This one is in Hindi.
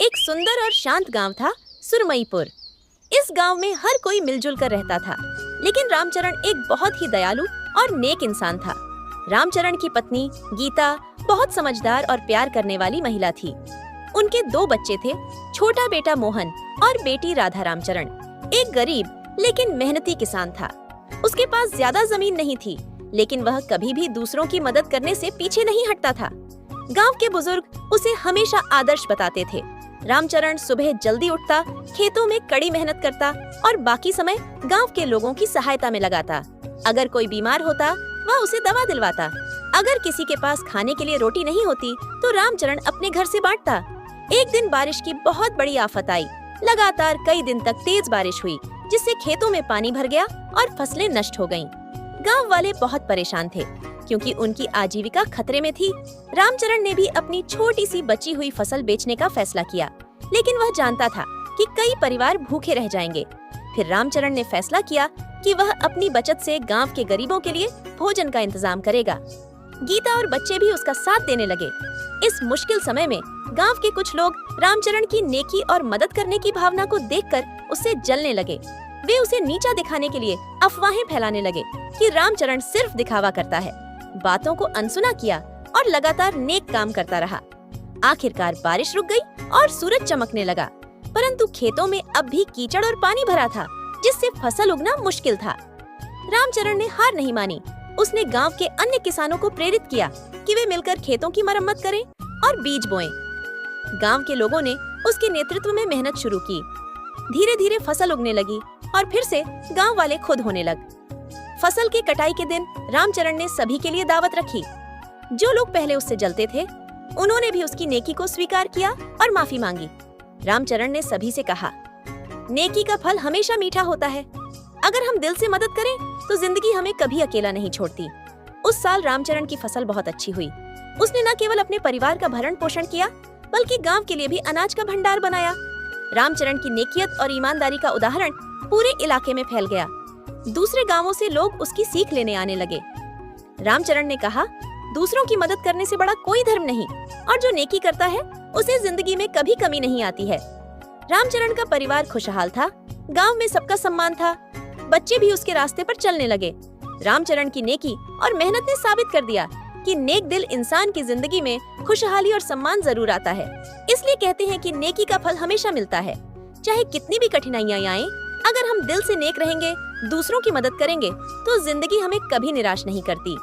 एक सुंदर और शांत गांव था, सुरमईपुर। इस गांव में हर कोई मिलजुल कर रहता था, लेकिन रामचरण एक बहुत ही दयालु और नेक इंसान था। रामचरण की पत्नी गीता बहुत समझदार और प्यार करने वाली महिला थी। उनके 2 बच्चे थे, छोटा बेटा मोहन और बेटी राधा। रामचरण एक गरीब लेकिन मेहनती किसान था। उसके पास ज्यादा जमीन नहीं थी, लेकिन वह कभी भी दूसरों की मदद करने से पीछे नहीं हटता था। गांव के बुजुर्ग उसे हमेशा आदर्श बताते थे। रामचरण सुबह जल्दी उठता, खेतों में कड़ी मेहनत करता और बाकी समय गांव के लोगों की सहायता में लगाता। अगर कोई बीमार होता, वह उसे दवा दिलवाता। अगर किसी के पास खाने के लिए रोटी नहीं होती, तो रामचरण अपने घर से बांटता। एक दिन बारिश की बहुत बड़ी आफत आई। लगातार कई दिन तक तेज बारिश हुई, जिससे खेतों में पानी भर गया और फसलें नष्ट हो गईं। गांव वाले बहुत परेशान थे, क्योंकि उनकी आजीविका खतरे में थी। रामचरण ने भी अपनी छोटी सी बची हुई फसल बेचने का फैसला किया, लेकिन वह जानता था कि कई परिवार भूखे रह जाएंगे। फिर रामचरण ने फैसला किया कि वह अपनी बचत से गांव के गरीबों के लिए भोजन का इंतजाम करेगा। गीता और बच्चे भी उसका साथ देने लगे। इस मुश्किल समय में गांव के कुछ लोग रामचरण की नेकी और मदद करने की भावना को देखकर उससे जलने लगे। वे उसे नीचा दिखाने के लिए अफवाहें फैलाने लगे कि रामचरण सिर्फ दिखावा करता है। बातों को अनसुना किया और लगातार नेक काम करता रहा। आखिरकार बारिश रुक गई और सूरज चमकने लगा, परंतु खेतों में अब भी कीचड़ और पानी भरा था, जिससे फसल उगना मुश्किल था। रामचरण ने हार नहीं मानी। उसने गांव के अन्य किसानों को प्रेरित किया कि वे मिलकर खेतों की मरम्मत करें और बीज बोएं। गांव के लोगों ने उसके नेतृत्व में मेहनत शुरू की। धीरे धीरे फसल उगने लगी और फिर से गांव वाले खुद होने लग। फसल की कटाई के दिन रामचरण ने सभी के लिए दावत रखी। जो लोग पहले उससे जलते थे, उन्होंने भी उसकी नेकी को स्वीकार किया और माफी मांगी। रामचरण ने सभी से कहा, नेकी का फल हमेशा मीठा होता है। अगर हम दिल से मदद करें, तो जिंदगी हमें कभी अकेला नहीं छोड़ती। उस साल रामचरण की फसल बहुत अच्छी हुई। उसने न केवल अपने परिवार का भरण पोषण किया, बल्कि गांव के लिए भी अनाज का भंडार बनाया। रामचरण की नेकियत और ईमानदारी का उदाहरण पूरे इलाके में फैल गया। दूसरे गांवों से लोग उसकी सीख लेने आने लगे। रामचरण ने कहा, दूसरों की मदद करने से बड़ा कोई धर्म नहीं, और जो नेकी करता है उसे जिंदगी में कभी कमी नहीं आती है। रामचरण का परिवार खुशहाल था। गांव में सबका सम्मान था। बच्चे भी उसके रास्ते पर चलने लगे। रामचरण की नेकी और मेहनत ने साबित कर दिया कि नेक दिल इंसान की जिंदगी में खुशहाली और सम्मान जरूर आता है। इसलिए कहते हैं कि नेकी का फल हमेशा मिलता है। चाहे कितनी भी कठिनाइयां आएं, अगर हम दिल से नेक रहेंगे, दूसरों की मदद करेंगे, तो जिंदगी हमें कभी निराश नहीं करती।